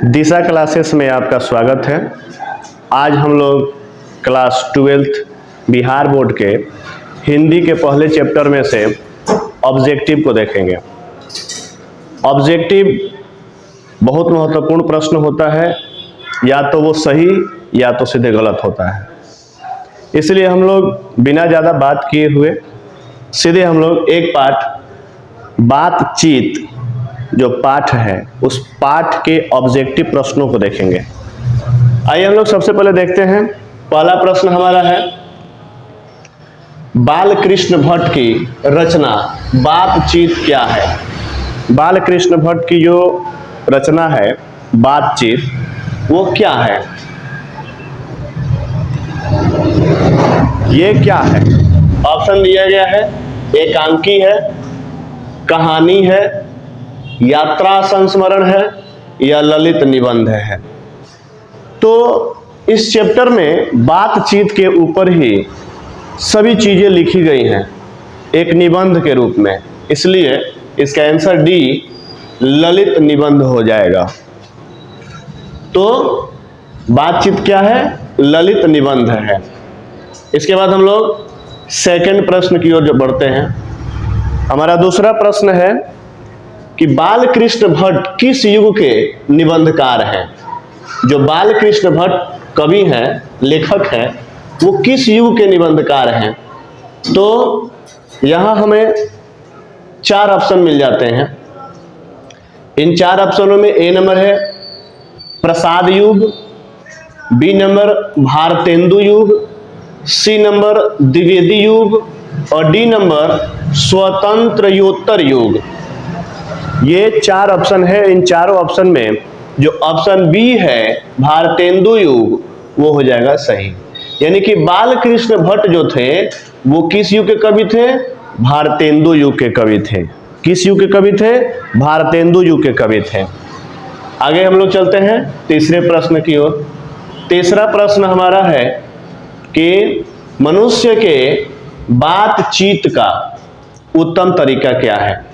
दिशा classes में आपका स्वागत है। आज हम लोग क्लास 12th बिहार बोर्ड के हिंदी के पहले चैप्टर में से ऑब्जेक्टिव को देखेंगे। ऑब्जेक्टिव बहुत महत्वपूर्ण प्रश्न होता है, या तो वो सही या तो सीधे गलत होता है। इसलिए हम लोग बिना ज़्यादा बात किए हुए सीधे हम लोग एक पाठ बातचीत जो पाठ है उस पाठ के ऑब्जेक्टिव प्रश्नों को देखेंगे। आइए हम लोग सबसे पहले देखते हैं। पहला प्रश्न हमारा है, बालकृष्ण भट्ट की रचना बातचीत क्या है। बालकृष्ण भट्ट की जो रचना है बातचीत वो क्या है, ये क्या है। ऑप्शन दिया गया है, एकांकी है, कहानी है, यात्रा संस्मरण है या ललित निबंध है। तो इस चैप्टर में बातचीत के ऊपर ही सभी चीजें लिखी गई हैं एक निबंध के रूप में, इसलिए इसका आंसर डी ललित निबंध हो जाएगा। तो बातचीत क्या है, ललित निबंध है। इसके बाद हम लोग सेकंड प्रश्न की ओर जो बढ़ते हैं। हमारा दूसरा प्रश्न है कि बालकृष्ण भट्ट किस युग के निबंधकार हैं। जो बालकृष्ण भट्ट कवि हैं, लेखक हैं, वो किस युग के निबंधकार हैं। तो यहां हमें 4 ऑप्शन मिल जाते हैं। इन 4 ऑप्शनों में ए नंबर है प्रसाद युग, बी नंबर भारतेंदु युग, सी नंबर द्विवेदी युग और डी नंबर स्वतंत्रोत्तर युग। ये 4 ऑप्शन है। इन चारों ऑप्शन में जो ऑप्शन बी है भारतेंदु युग वो हो जाएगा सही। यानी कि बालकृष्ण भट्ट जो थे वो किस युग के कवि थे, भारतेंदु युग के कवि थे। किस युग के कवि थे, भारतेंदु युग के कवि थे। आगे हम लोग चलते हैं तीसरे प्रश्न की ओर। तीसरा प्रश्न हमारा है कि मनुष्य के बातचीत का उत्तम तरीका क्या है।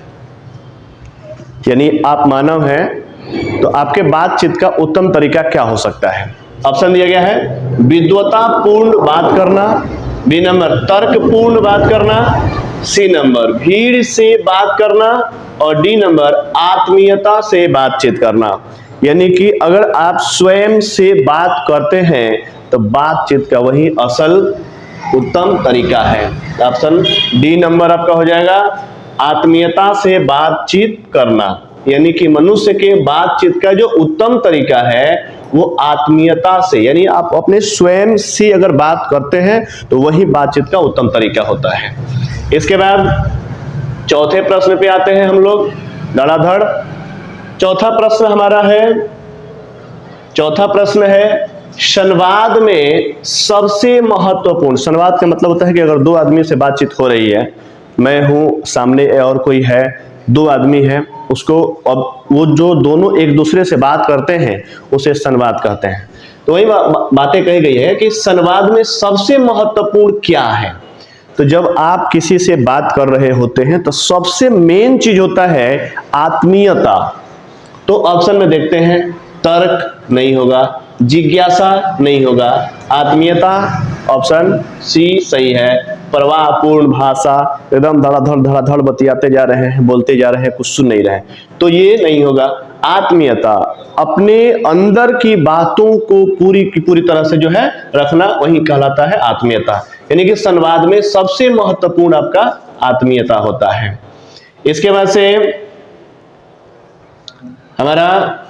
यानी आप मानव हैं तो आपके बातचीत का उत्तम तरीका क्या हो सकता है। ऑप्शन दिया गया है विद्वतापूर्ण बात करना, बी नंबर तर्कपूर्ण बात करना, सी नंबर भीड़ से बात करना और डी नंबर आत्मीयता से बातचीत करना। यानी कि अगर आप स्वयं से बात करते हैं तो बातचीत का वही असल उत्तम तरीका है। ऑप्शन डी नंबर आपका हो जाएगा आत्मीयता से बातचीत करना। यानी कि मनुष्य के बातचीत का जो उत्तम तरीका है वो आत्मीयता से, यानी आप अपने स्वयं से अगर बात करते हैं तो वही बातचीत का उत्तम तरीका होता है। इसके बाद चौथे प्रश्न पे आते हैं हम लोग धड़ाधड़। चौथा प्रश्न है संवाद में सबसे महत्वपूर्ण। संवाद का मतलब होता है कि अगर 2 आदमी से बातचीत हो रही है, मैं हूं, सामने और कोई है, 2 आदमी हैं, उसको अब वो जो दोनों एक दूसरे से बात करते हैं उसे संवाद कहते हैं। तो वही बातें कही गई है कि संवाद में सबसे महत्वपूर्ण क्या है। तो जब आप किसी से बात कर रहे होते हैं तो सबसे मेन चीज होता है आत्मीयता। तो ऑप्शन में देखते हैं तर्क नहीं होगा, जिज्ञासा नहीं होगा, आत्मीयता ऑप्शन सी सही है। प्रवाहपूर्ण भाषा, एकदम धड़ाधड़ बतियाते जा रहे हैं, बोलते जा रहे हैं, कुछ सुन नहीं रहे, तो ये नहीं होगा। आत्मीयता, अपने अंदर की बातों को पूरी की पूरी तरह से जो है रखना, वही कहलाता है आत्मीयता। यानी कि संवाद में सबसे महत्वपूर्ण आपका आत्मीयता होता है। इसके बाद से हमारा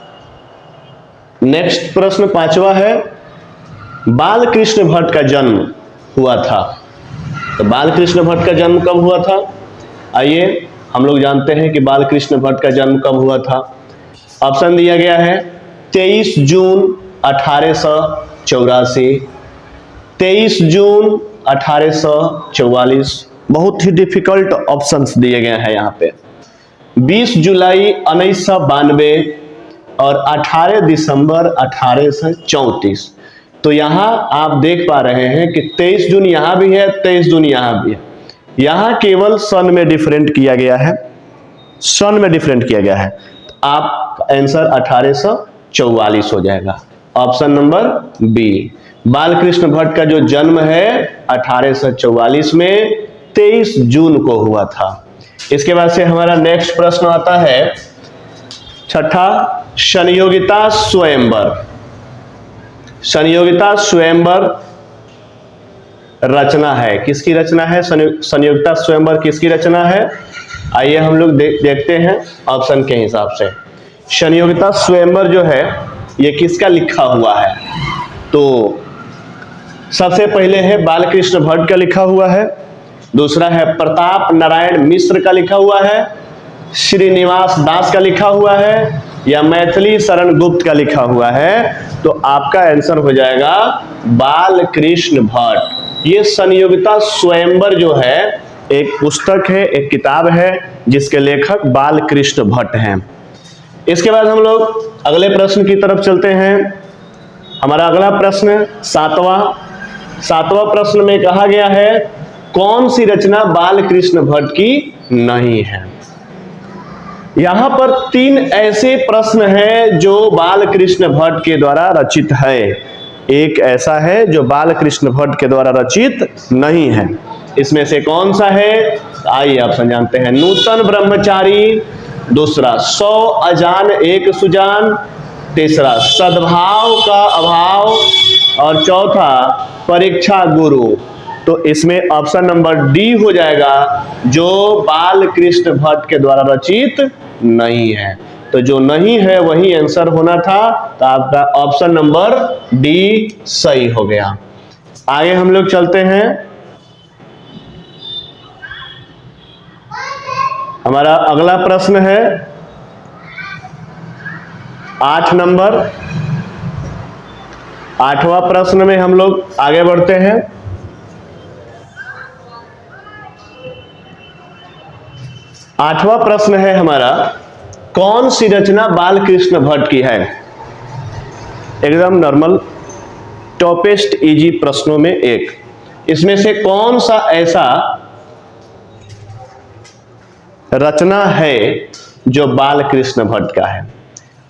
नेक्स्ट प्रश्न 5वां है, बालकृष्ण भट्ट का जन्म हुआ था। तो बालकृष्ण भट्ट का जन्म कब हुआ था। आइए हम लोग जानते हैं कि बालकृष्ण भट्ट का जन्म कब हुआ था। ऑप्शन दिया गया है 23 जून 1884, 23 जून 1844, बहुत ही डिफिकल्ट ऑप्शंस दिए गए हैं यहाँ पे, 20 जुलाई 1992 और 18 दिसंबर 1834। तो यहां आप देख पा रहे हैं कि 23 जून यहां भी है, 23 जून यहां भी है। यहां केवल सन में डिफरेंट किया गया है, सन में डिफरेंट किया गया है। आप आंसर 1844 हो जाएगा। Option number B. Balkrishna Bhatt का जो जन्म है 1844 में 23 जून को हुआ था। इसके बाद से हमारा नेक्स्ट प्रश्न आता है छठा, संयोगिता स्वयंवर। संयोगिता स्वयंवर रचना है, किसकी रचना है? संयोगिता स्वयंवर किसकी रचना है? आइए हम लोग देखते हैं ऑप्शन के हिसाब से। संयोगिता स्वयंवर जो है ये किसका लिखा हुआ है? तो सबसे पहले है बालकृष्ण भट्ट का लिखा हुआ है, दूसरा है प्रताप नारायण मिश्र का लिखा हुआ है, श्रीनिवास दास का लिखा हुआ है, या मैथिली शरण गुप्त का लिखा हुआ है। तो आपका आंसर हो जाएगा बालकृष्ण भट्ट। ये संयोगिता स्वयंवर जो है एक पुस्तक है, एक किताब है जिसके लेखक बालकृष्ण भट्ट हैं। इसके बाद हम लोग अगले प्रश्न की तरफ चलते हैं। हमारा अगला प्रश्न सातवां प्रश्न में कहा गया है कौन सी रचना बालकृष्ण भट्ट की नहीं है? यहां पर 3 ऐसे प्रश्न हैं जो बालकृष्ण भट्ट के द्वारा रचित है, एक ऐसा है जो बालकृष्ण भट्ट के द्वारा रचित नहीं है। इसमें से कौन सा है? आइए ऑप्शन जानते हैं। नूतन ब्रह्मचारी, दूसरा 100 अजान एक सुजान, तीसरा सद्भाव का अभाव, और चौथा परीक्षा गुरु। तो इसमें ऑप्शन नंबर डी हो जाएगा जो बालकृष्ण भट्ट के द्वारा रचित नहीं है। तो जो नहीं है वही आंसर होना था, तो आपका ऑप्शन नंबर डी सही हो गया। आगे हम लोग चलते हैं। हमारा अगला प्रश्न है 8 नंबर। 8वां प्रश्न में हम लोग आगे बढ़ते हैं। 8वां प्रश्न है हमारा कौन सी रचना बालकृष्ण भट्ट की है? एकदम नॉर्मल टॉपेस्ट इजी प्रश्नों में एक। इसमें से कौन सा ऐसा रचना है जो बालकृष्ण भट्ट का है?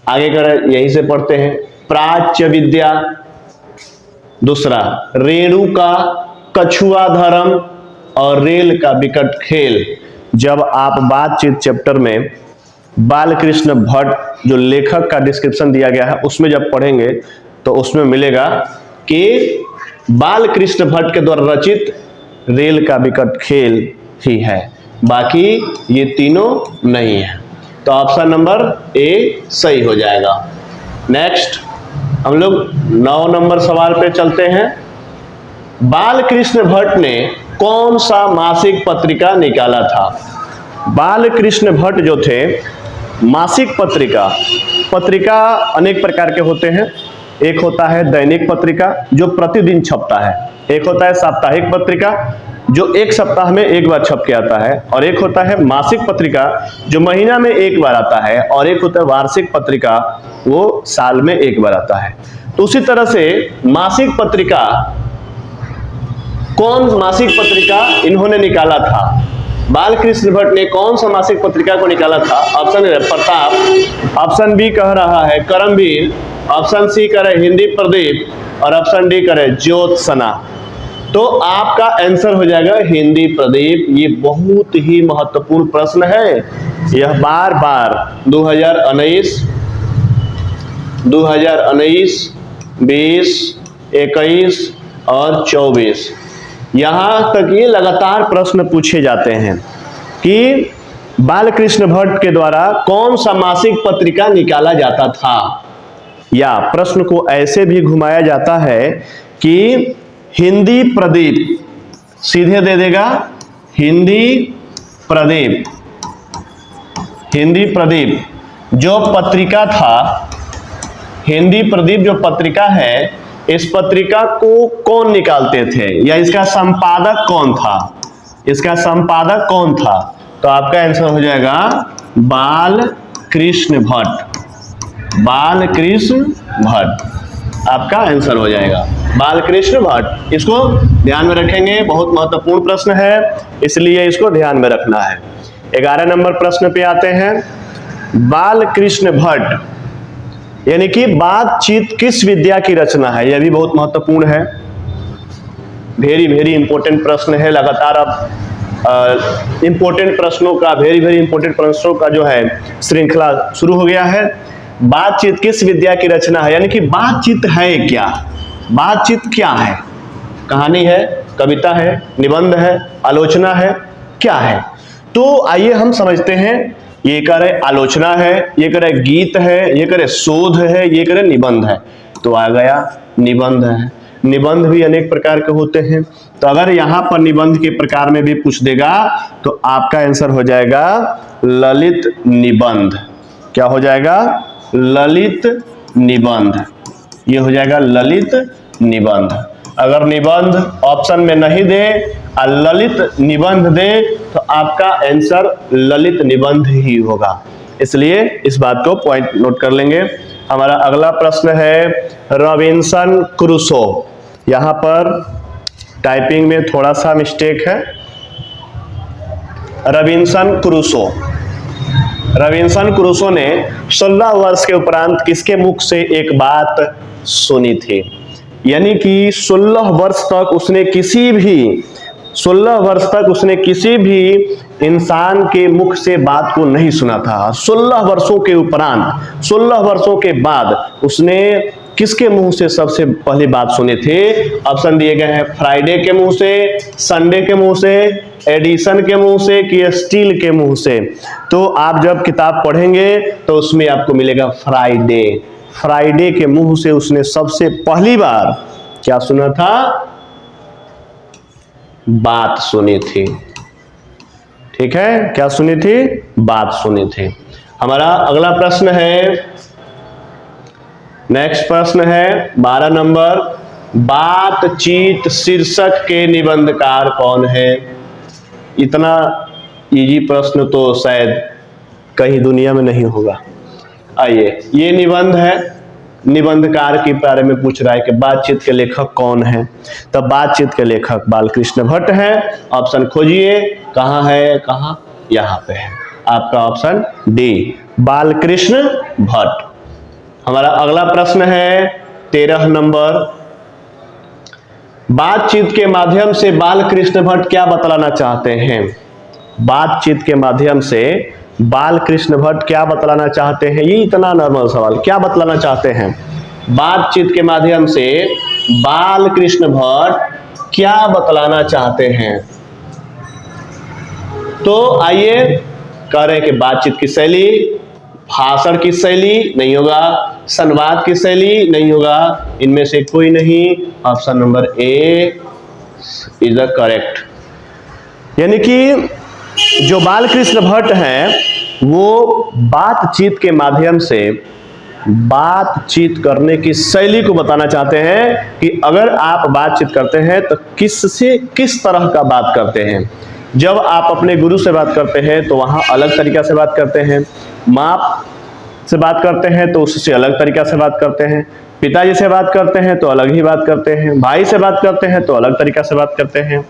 आगे कर यहीं से पढ़ते हैं। प्राच्य विद्या, दूसरा रेणु का कछुआ धर्म, और रेल का विकट खेल। जब आप बातचीत चैप्टर में बालकृष्ण भट्ट जो लेखक का डिस्क्रिप्शन दिया गया है उसमें जब पढ़ेंगे तो उसमें मिलेगा कि बालकृष्ण भट्ट के द्वारा रचित रेल का विकट खेल ही है, बाकी ये तीनों नहीं है। तो ऑप्शन नंबर ए सही हो जाएगा। नेक्स्ट हम लोग 9 नंबर सवाल पे चलते हैं। बालकृष्ण भट्ट ने कौन सा मासिक पत्रिका निकाला था? बालकृष्ण भट्ट जो थे मासिक पत्रिका अनेक प्रकार के होते हैं। एक होता है दैनिक पत्रिका जो प्रतिदिन छपता है, एक होता है साप्ताहिक पत्रिका जो एक सप्ताह में एक बार छप के आता है, और एक होता है मासिक पत्रिका जो महीना में एक बार आता है, और एक होता है वार्षिक पत्रिका वो साल में एक बार आता है। तो उसी तरह से मासिक पत्रिका, कौन मासिक पत्रिका इन्होंने निकाला था? बालकृष्ण भट्ट ने कौन सा मासिक पत्रिका को निकाला था? Option A Pratap, option B कह रहा है करमवीर, ऑप्शन सी कह रहे हिंदी प्रदीप, और ऑप्शन डी कह रहे ज्योत्सना। तो आपका आंसर हो जाएगा हिंदी प्रदीप। ये बहुत ही महत्वपूर्ण प्रश्न है। यह बार बार 2019, 20, 21 और 24 यहां तक ये लगातार प्रश्न पूछे जाते हैं कि बालकृष्ण भट्ट के द्वारा कौन सा मासिक पत्रिका निकाला जाता था, या प्रश्न को ऐसे भी घुमाया जाता है कि हिंदी प्रदीप, सीधे दे देगा हिंदी प्रदीप जो पत्रिका था, हिंदी प्रदीप जो पत्रिका है, इस पत्रिका को कौन निकालते थे या इसका संपादक कौन था? इसका संपादक कौन था? तो आपका आंसर हो जाएगा बालकृष्ण भट्ट। आपका आंसर हो जाएगा बालकृष्ण भट्ट। इसको ध्यान में रखेंगे, बहुत महत्वपूर्ण प्रश्न है, इसलिए इसको ध्यान में रखना है। 11 नंबर प्रश्न पे आते हैं। बालकृष्ण भट्ट यानी कि बातचीत किस विद्या की रचना है, यह भी बहुत महत्वपूर्ण है। वेरी वेरी इंपॉर्टेंट प्रश्न है। लगातार अब इंपॉर्टेंट प्रश्नों का, वेरी इंपॉर्टेंट प्रश्नों का जो है श्रृंखला शुरू हो गया है। बातचीत किस विद्या की रचना है, यानी कि बातचीत है क्या, बातचीत क्या है, कहानी है, कविता है, निबंध है, आलोचना है, क्या है। तो आइए हम समझते हैं। ये करे आलोचना है, ये करे गीत है, ये करे शोध है, ये करे निबंध है। तो आ गया निबंध है। निबंध भी अनेक प्रकार के होते हैं। तो अगर यहां पर निबंध के प्रकार में भी पूछ देगा तो आपका आंसर हो जाएगा ललित निबंध। क्या हो जाएगा? ललित निबंध। ये हो जाएगा ललित निबंध। अगर निबंध ऑप्शन में नहीं दे और ललित निबंध दे तो आपका आंसर ललित निबंध ही होगा। इसलिए इस बात को पॉइंट नोट कर लेंगे। हमारा अगला प्रश्न है रॉबिन्सन क्रूसो। यहां पर टाइपिंग में थोड़ा सा मिस्टेक है। रॉबिन्सन क्रूसो, रॉबिन्सन क्रूसो ने 16 वर्ष के उपरांत किसके मुख से एक बात सुनी थी? यानी कि 16 वर्ष तक उसने किसी भी इंसान के मुख से बात को नहीं सुना था। 16 वर्षों के उपरांत, 16 वर्षों के बाद उसने किसके मुंह से सबसे पहली बात सुनी थी? ऑप्शन दिए गए हैं फ्राइडे के मुंह से, संडे के मुंह से, एडिसन के मुंह से कि स्टील के मुंह से। तो आप जब किताब पढ़ेंगे तो उसमें आपको मिलेगा फ्राइडे। फ्राइडे के मुंह से उसने सबसे पहली बार क्या सुना था? बात सुनी थी। ठीक है, क्या सुनी थी? बात सुनी थी। हमारा अगला प्रश्न है, नेक्स्ट प्रश्न है 12 नंबर। बातचीत शीर्षक के निबंधकार कौन है? इतना इजी प्रश्न तो शायद कहीं दुनिया में नहीं होगा। आइए, ये निबंध है, निबंधकार के बारे में पूछ रहा है कि बातचीत के लेखक कौन है। तब बातचीत के लेखक बालकृष्ण भट्ट है। ऑप्शन खोजिए, कहां है, कहां? यहां पे है आपका ऑप्शन डी, बालकृष्ण भट्ट। हमारा अगला प्रश्न है 13 नंबर। बातचीत के माध्यम से बालकृष्ण भट्ट क्या बतलाना चाहते हैं? बातचीत के माध्यम से बालकृष्ण भट्ट क्या बतलाना चाहते हैं? ये इतना नॉर्मल सवाल, क्या बतलाना चाहते हैं? बातचीत के माध्यम से बालकृष्ण भट्ट क्या बतलाना चाहते हैं? तो आइए, कह रहे हैं कि बातचीत की शैली, भाषण की शैली नहीं होगा, संवाद की शैली नहीं होगा, इनमें से कोई नहीं। Option number A is the correct. यानी कि जो बालकृष्ण भट्ट हैं वो बातचीत के माध्यम से बातचीत करने की शैली को बताना चाहते हैं कि अगर आप बातचीत करते हैं तो किससे किस तरह का बात करते हैं। जब आप अपने गुरु से बात करते हैं तो वहां अलग तरीका से बात करते हैं, माँ से बात करते हैं तो उससे अलग तरीका से बात करते हैं, पिताजी से बात करते हैं तो अलग ही बात करते हैं, भाई से बात करते हैं तो अलग तरीका से बात करते हैं,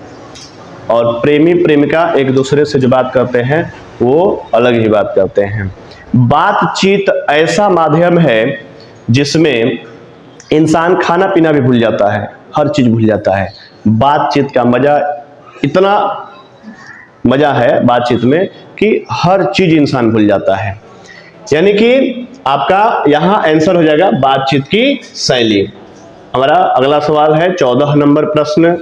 और प्रेमी प्रेमिका एक दूसरे से जो बात करते हैं वो अलग ही बात करते हैं। बातचीत ऐसा माध्यम है जिसमें इंसान खाना पीना भी भूल जाता है, हर चीज भूल जाता है। बातचीत का मजा, इतना मजा है बातचीत में कि हर चीज इंसान भूल जाता है। यानी कि आपका यहां आंसर हो जाएगा बातचीत की शैली। हमारा अगला सवाल है 14 नंबर प्रश्न।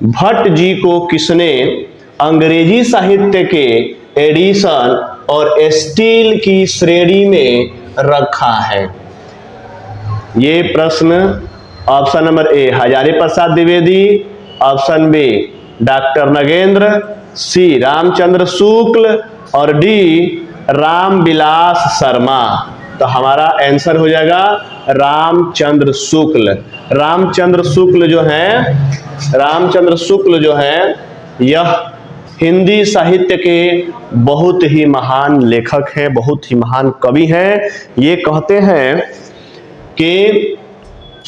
भट्ट जी को किसने अंग्रेजी साहित्य के एडिशन और स्टील की श्रेणी में रखा है? ये प्रश्न option number A Hazari Prasad Dwivedi, option B doctor Nagendra, C Ramchandra Shukla और डी रामविलास शर्मा। तो हमारा आंसर हो जाएगा रामचंद्र शुक्ल। रामचंद्र शुक्ल जो है यह हिंदी साहित्य के बहुत ही महान लेखक हैं, बहुत ही महान कवि हैं। ये कहते हैं कि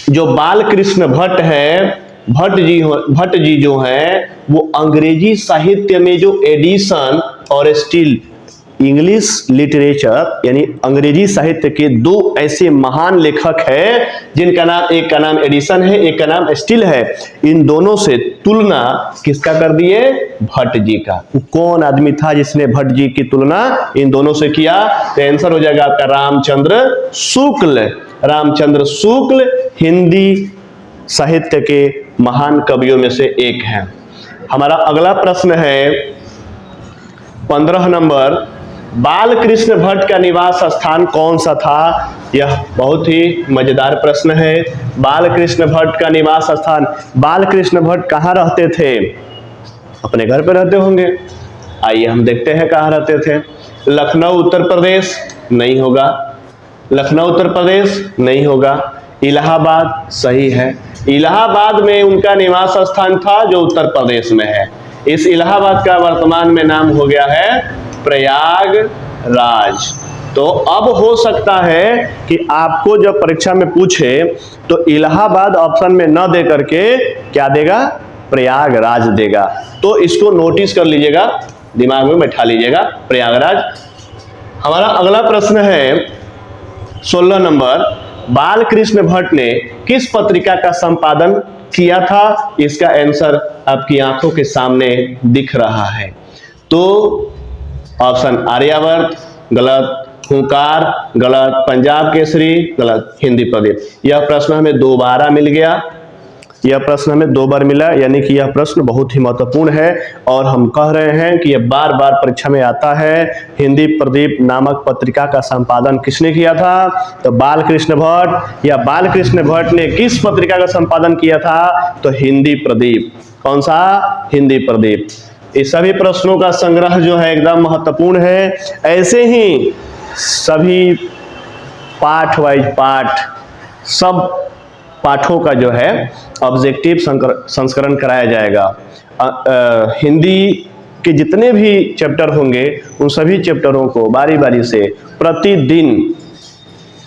जो बालकृष्ण भट्ट है, भट्ट जी जो है वो अंग्रेजी साहित्य में जो एडिशन और स्टील इंग्लिश लिटरेचर यानी अंग्रेजी साहित्य के दो ऐसे महान लेखक हैं जिनका नाम, एक का नाम एडिसन है, एक का नाम स्टिल है। इन दोनों से तुलना किसका कर दिए? भट्ट जी का। कौन आदमी था जिसने भट्ट जी की तुलना इन दोनों से किया? तो आंसर हो जाएगा आपका रामचंद्र शुक्ल। रामचंद्र शुक्ल हिंदी साहित्य के महान कवियों में से एक हैं। हमारा अगला प्रश्न है 15 नंबर, बालकृष्ण भट्ट का निवास स्थान कौन सा था? यह बहुत ही मजेदार प्रश्न है। बालकृष्ण भट्ट का निवास स्थान, बालकृष्ण भट्ट कहाँ रहते थे? अपने घर पे रहते होंगे। आइए हम देखते हैं कहाँ रहते थे। लखनऊ उत्तर प्रदेश नहीं होगा, लखनऊ उत्तर प्रदेश नहीं होगा। इलाहाबाद सही है, इलाहाबाद में उनका निवास स्थान था जो उत्तर प्रदेश में है। इस इलाहाबाद का वर्तमान में नाम हो गया है प्रयागराज। तो अब हो सकता है कि आपको जब परीक्षा में पूछे तो इलाहाबाद ऑप्शन में न दे करके क्या देगा? प्रयागराज देगा। तो इसको नोटिस कर लीजिएगा, दिमाग में बैठा लीजिएगा, प्रयागराज। हमारा अगला प्रश्न है 16 नंबर, बालकृष्ण भट्ट ने किस पत्रिका का संपादन किया था? इसका आंसर आपकी आंखों के सामने दिख रहा है। तो ऑप्शन आर्यावर्त गलत, हुंकार गलत, पंजाब केसरी गलत, हिंदी प्रदीप। यह प्रश्न हमें दोबारा मिल गया, यह प्रश्न हमें 2 बार मिला, यानी कि यह प्रश्न बहुत ही महत्वपूर्ण है और हम कह रहे हैं कि यह बार बार परीक्षा में आता है। हिंदी प्रदीप नामक पत्रिका का संपादन किसने किया था? तो बालकृष्ण भट्ट। या बालकृष्ण भट्ट ने किस पत्रिका का संपादन किया था? तो हिंदी प्रदीप। कौन सा? हिंदी प्रदीप। इस सभी प्रश्नों का संग्रह जो है एकदम महत्वपूर्ण है। ऐसे ही सभी पाठ वाइज पाठ, सब पाठों का जो है ऑब्जेक्टिव संस्करण कराया जाएगा। हिंदी के जितने भी चैप्टर होंगे उन सभी चैप्टरों को बारी बारी से प्रतिदिन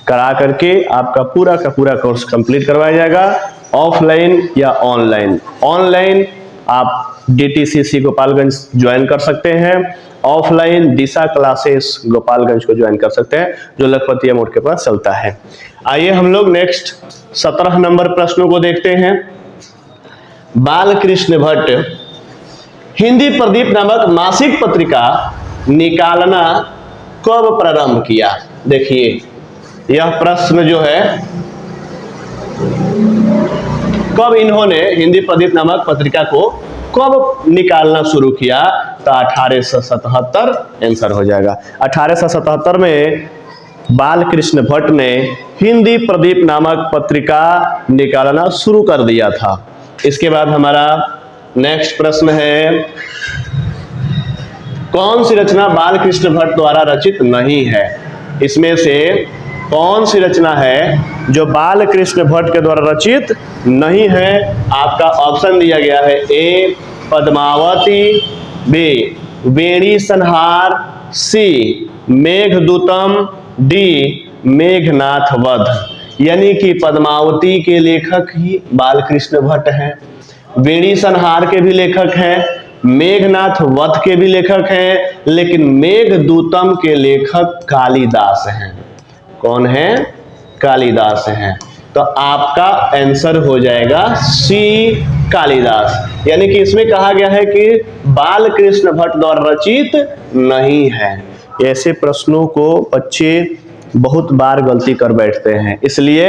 करा करके आपका पूरा का पूरा कोर्स कंप्लीट करवाया जाएगा, ऑफलाइन या ऑनलाइन। ऑनलाइन आप DTCC गोपालगंज ज्वाइन कर सकते हैं, ऑफलाइन दिशा क्लासेस गोपालगंज को ज्वाइन कर सकते हैं जो लखपतिया मोड़ के पास चलता है। आइए हम लोग नेक्स्ट 17 नंबर प्रश्नों को देखते हैं। बालकृष्ण भट्ट हिंदी प्रदीप नामक मासिक पत्रिका निकालना कब प्रारंभ किया? देखिए यह प्रश्न जो है, कब इन्होंने हिंदी प्रदीप नामक पत्रिका को कब निकालना शुरू किया? तो 1877 आंसर हो जाएगा। 1877 में बालकृष्ण भट्ट ने हिंदी प्रदीप नामक पत्रिका निकालना शुरू कर दिया था। इसके बाद हमारा नेक्स्ट प्रश्न है, कौन सी रचना बालकृष्ण भट्ट द्वारा रचित नहीं है? इसमें से कौन सी रचना है जो बालकृष्ण भट्ट के द्वारा रचित नहीं है? आपका ऑप्शन दिया गया है, ए पद्मावती, बी वेणी संहार, सी मेघदूतम, डी मेघनाथ वध। यानी कि पद्मावती के लेखक ही बालकृष्ण भट्ट हैं, वेणी संहार के भी लेखक हैं, मेघनाथ वध के भी लेखक हैं, लेकिन मेघदूतम के लेखक कालिदास हैं। कौन है? कालिदास हैं। तो आपका आंसर हो जाएगा सी कालिदास। यानी कि इसमें कहा गया है कि बालकृष्ण भट्ट द्वारा रचित नहीं है। ऐसे प्रश्नों को बच्चे बहुत बार गलती कर बैठते हैं, इसलिए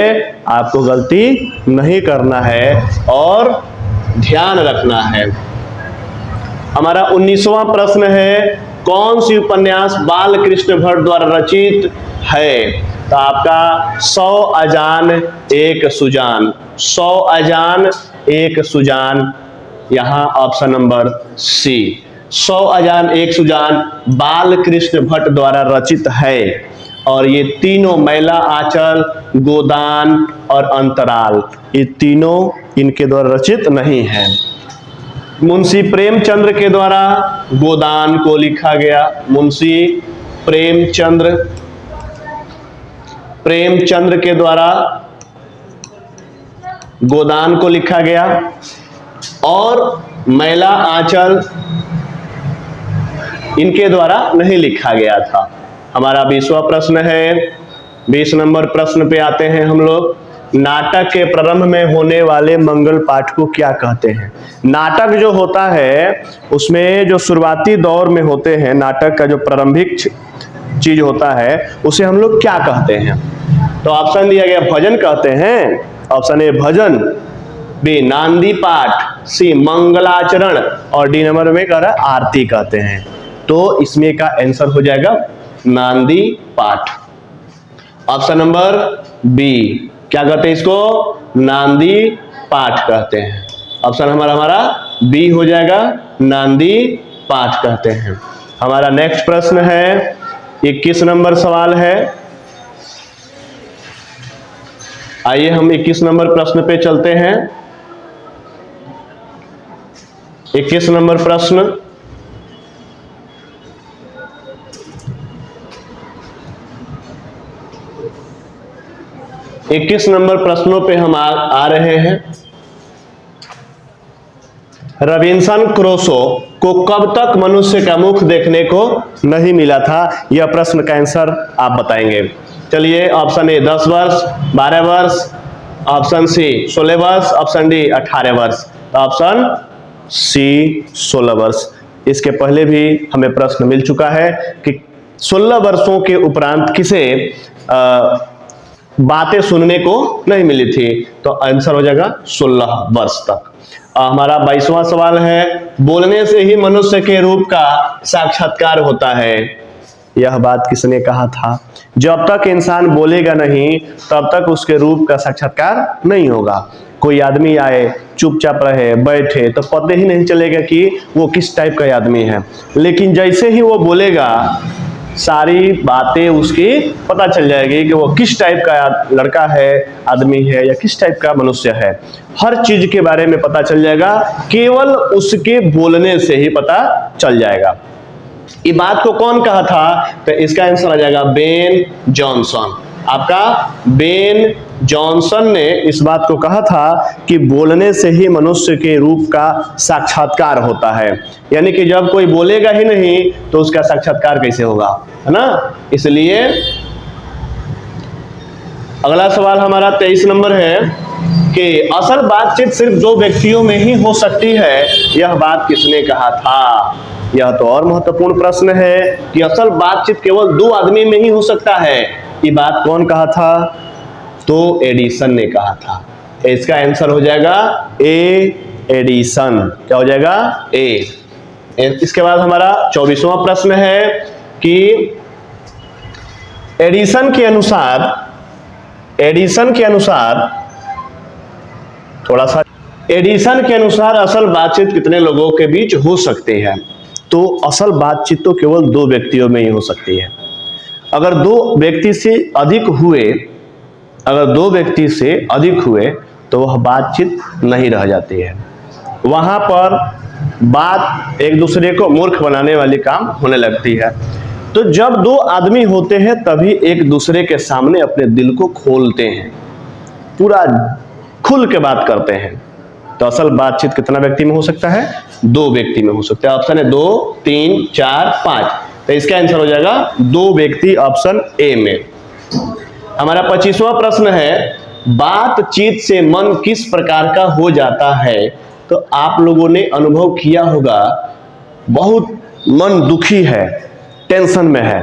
आपको गलती नहीं करना है और ध्यान रखना है। हमारा 19वां प्रश्न है, कौन सी उपन्यास बालकृष्ण भट्ट द्वारा रचित है? तो आपका 100 अजान एक सुजान, 100 अजान एक सुजान, यहां ऑप्शन नंबर सी। 100 अजान एक सुजान बालकृष्ण भट्ट द्वारा रचित है और ये तीनों मैला आंचल, गोदान और अंतराल, ये तीनों इनके द्वारा रचित नहीं है। मुंशी प्रेमचंद्र के द्वारा गोदान को लिखा गया, मुंशी प्रेमचंद्र के द्वारा गोदान को लिखा गया और मैला आंचल इनके द्वारा नहीं लिखा गया था। हमारा 20वां प्रश्न है। 20 नंबर प्रश्न पे आते हैं हम लोग। नाटक के प्रारंभ में होने वाले मंगल पाठ को क्या कहते हैं? नाटक जो होता है उसमें जो शुरुआती दौर में होते हैं, नाटक का जो प्रारंभिक चीज होता है उसे हम लोग क्या कहते हैं? तो ऑप्शन दिया गया भजन कहते हैं। ऑप्शन ए भजन, बी नांदी पाठ, सी मंगलाचरण और डी नंबर में कह रहा है आरती कहते हैं। तो इसमें का आंसर हो जाएगा नांदी पाठ। ऑप्शन नंबर बी, क्या कहते हैं इसको? नांदी पाठ कहते हैं। ऑप्शन हमारा बी हो जाएगा, नांदी पाठ कहते हैं। हमारा नेक्स्ट प्रश्न है, 21 नंबर सवाल है। आइए हम 21 नंबर प्रश्न पे चलते हैं। 21 नंबर प्रश्न, इक्कीस नंबर प्रश्नों पे हम आ रहे हैं। रॉबिन्सन क्रूसो को कब तक मनुष्य का मुख देखने को नहीं मिला था? यह प्रश्न का आंसर आप बताएंगे। चलिए, ऑप्शन ए 10 वर्ष, 12 वर्ष, ऑप्शन सी 16 वर्ष, ऑप्शन डी 18 वर्ष, ऑप्शन सी 16 वर्ष। इसके पहले भी हमें प्रश्न मिल चुका है कि 16 वर्षों के उपरांत किसे बातें सुनने को नहीं मिली थी, तो आंसर हो जाएगा 16 वर्ष तक। हमारा 22वां सवाल है, बोलने से ही मनुष्य के रूप का साक्षात्कार होता है। यह बात किसने कहा था? जब तक इंसान बोलेगा नहीं तब तक उसके रूप का साक्षात्कार नहीं होगा। कोई आदमी आए, चुपचाप रहे, बैठे, तो पता ही नहीं चलेगा कि वो किस टाइप का आदमी है। लेकिन जैसे ही वो बोलेगा सारी बातें उसकी पता चल जाएगी कि वो किस टाइप का लड़का है, आदमी है, या किस टाइप का मनुष्य है। हर चीज के बारे में पता चल जाएगा, केवल उसके बोलने से ही पता चल जाएगा। ये बात को कौन कहा था? तो इसका आंसर आ जाएगा बेन जॉनसन। आपका बेन जॉनसन ने इस बात को कहा था कि बोलने से ही मनुष्य के रूप का साक्षात्कार होता है। यानी कि जब कोई बोलेगा ही नहीं तो उसका साक्षात्कार कैसे होगा, है ना? इसलिए अगला सवाल हमारा 23 नंबर है कि असल बातचीत सिर्फ 2 व्यक्तियों में ही हो सकती है। यह बात किसने कहा था? यह तो और महत्वपूर्ण प्रश्न है कि असल बातचीत केवल 2 आदमी में ही हो सकता है। ये बात कौन कहा था? तो एडिसन ने कहा था। इसका आंसर हो जाएगा ए, एडिसन। क्या हो जाएगा? ए। इसके बाद हमारा 24वां प्रश्न है कि एडिसन के अनुसार असल बातचीत कितने लोगों के बीच हो सकती है? तो असल बातचीत तो केवल 2 व्यक्तियों में ही हो सकती है। अगर 2 व्यक्ति से अधिक हुए तो वह बातचीत नहीं रह जाती है। वहां पर बात एक दूसरे को मूर्ख बनाने वाली काम होने लगती है। तो जब 2 आदमी होते हैं तभी एक दूसरे के सामने अपने दिल को खोलते हैं, पूरा खुल के बात करते हैं। तो असल बातचीत कितना व्यक्ति में हो सकता है? 2 व्यक्ति में हो सकता है। ऑप्शन है 2, 3, 4, 5। तो इसका आंसर हो जाएगा 2 व्यक्ति, ऑप्शन ए में। हमारा 25वां प्रश्न है, बातचीत से मन किस प्रकार का हो जाता है? तो आप लोगों ने अनुभव किया होगा, बहुत मन दुखी है, टेंशन में है,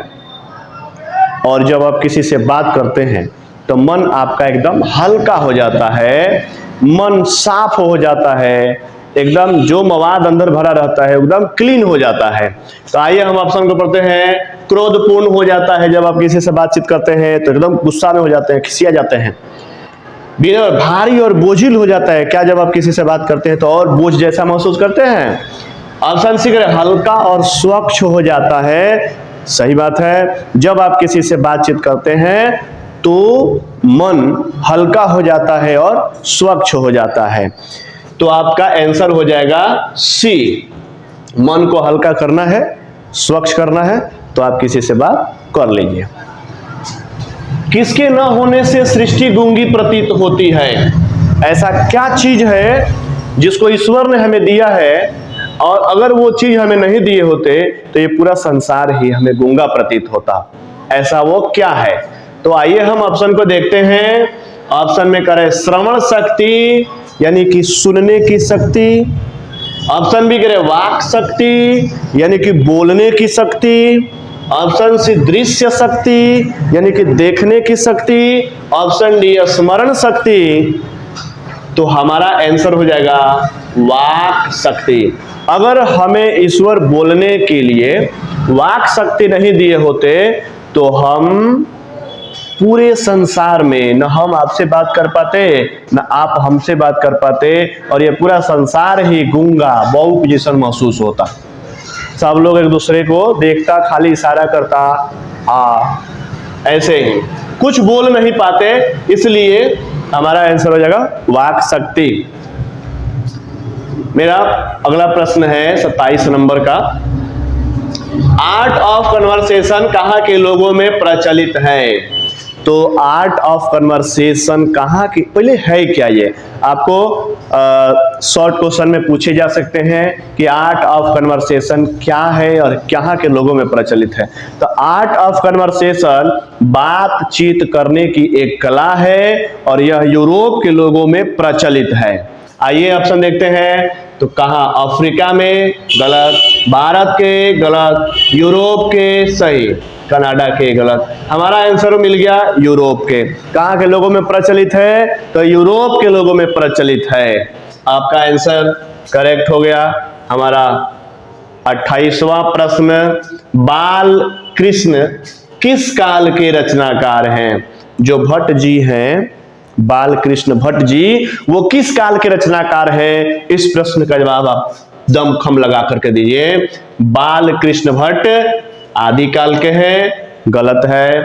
और जब आप किसी से बात करते हैं तो मन आपका एकदम हल्का हो जाता है, मन साफ हो जाता है, एकदम जो मवाद अंदर भरा रहता है एकदम क्लीन हो जाता है। तो आइए हम ऑप्शन को पढ़ते हैं। क्रोधपूर्ण हो जाता है, जब आप किसी से बातचीत करते हैं तो एकदम गुस्सा में हो जाते हैं, खिसिया जाते हैं। भारी और बोझिल हो जाता है, क्या जब आप किसी से बात करते हैं तो और बोझ जैसा महसूस करते हैं? ऑप्शन सी करें, हल्का और स्वच्छ हो जाता है। सही बात है, जब आप किसी से बातचीत करते हैं तो मन हल्का हो जाता है और स्वच्छ हो जाता है। तो आपका आंसर हो जाएगा सी। मन को हल्का करना है, स्वच्छ करना है, तो आप किसी से बात कर लीजिए। किसके न होने से सृष्टि गूंगी प्रतीत होती है? ऐसा क्या चीज है जिसको ईश्वर ने हमें दिया है और अगर वो चीज हमें नहीं दिए होते तो ये पूरा संसार ही हमें गूंगा प्रतीत होता। ऐसा वो क्या है? तो आइए हम ऑप्शन को देखते हैं। ऑप्शन में करें श्रवण शक्ति यानी कि सुनने की शक्ति, ऑप्शन बी करें वाक शक्ति यानी कि बोलने की शक्ति, ऑप्शन सी दृश्य शक्ति यानी कि देखने की शक्ति, ऑप्शन डी स्मरण शक्ति। तो हमारा आंसर हो जाएगा वाक शक्ति। अगर हमें ईश्वर बोलने के लिए वाक शक्ति नहीं दिए होते तो हम पूरे संसार में न हम आपसे बात कर पाते न आप हमसे बात कर पाते, और ये पूरा संसार ही गूंगा बहु जैसा महसूस होता। सब लोग एक दूसरे को देखता, खाली इशारा करता, ऐसे ही कुछ बोल नहीं पाते। इसलिए हमारा आंसर हो जाएगा वाक शक्ति। मेरा अगला प्रश्न है 27 नंबर का। आर्ट ऑफ कन्वर्सेशन कहाँ के लोगों में प्रचलित है? तो आर्ट ऑफ कन्वर्सेशन कहाँ की, पहले है क्या ये आपको शॉर्ट क्वेश्चन में पूछे जा सकते हैं कि आर्ट ऑफ कन्वर्सेशन क्या है और कहाँ के लोगों में प्रचलित है। तो आर्ट ऑफ कन्वर्सेशन बातचीत करने की एक कला है और यह यूरोप के लोगों में प्रचलित है। आइए ऑप्शन देखते हैं। तो कहाँ? अफ्रीका में गलत, भारत के गलत, यूरोप के सही, कनाडा के गलत। हमारा आंसर मिल गया यूरोप के। कहाँ के लोगों में प्रचलित है? तो यूरोप के लोगों में प्रचलित है। आपका आंसर करेक्ट हो गया। हमारा 28वां प्रश्न, बाल कृष्ण किस काल के रचनाकार हैं? जो भट्ट जी हैं, बाल कृष्ण भट्ट जी, वो किस काल के रचनाकार हैं? इस प्रश्न का जवाब आप दमखम लगा करके दीजिए। बाल कृष्ण भट्ट आदि काल के हैं, गलत है।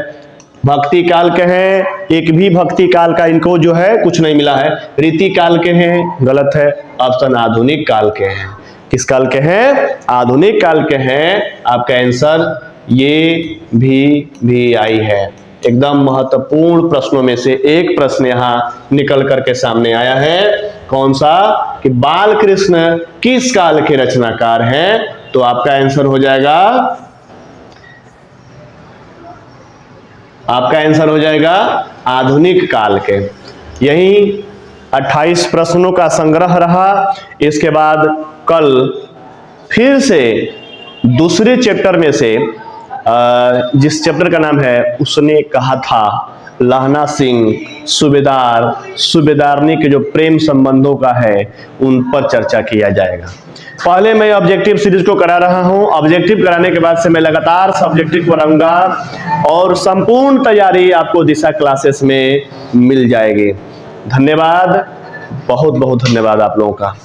भक्ति काल के हैं, एक भी भक्ति काल का इनको जो है कुछ नहीं मिला है। रीति काल के हैं, गलत है। ऑप्शन आधुनिक काल के हैं। किस काल के हैं? आधुनिक काल के हैं। आपका आंसर ये भी आई है। एकदम महत्वपूर्ण प्रश्नों में से एक प्रश्न यहां निकल करके सामने आया है। कौन सा? कि बाल कृष्ण किस काल के रचनाकार हैं? तो आपका आंसर हो जाएगा, आपका आंसर हो जाएगा आधुनिक काल के। यही 28 प्रश्नों का संग्रह रहा। इसके बाद कल फिर से दूसरे चैप्टर में से जिस चैप्टर का नाम है उसने कहा था, लहना सिंह सूबेदारनी के जो प्रेम संबंधों का है उन पर चर्चा किया जाएगा। पहले मैं ऑब्जेक्टिव सीरीज को करा रहा हूं। ऑब्जेक्टिव कराने के बाद से मैं लगातार सब्जेक्टिव कराऊंगा और संपूर्ण तैयारी आपको दिशा क्लासेस में मिल जाएगी। धन्यवाद, बहुत बहुत धन्यवाद आप लोगों का।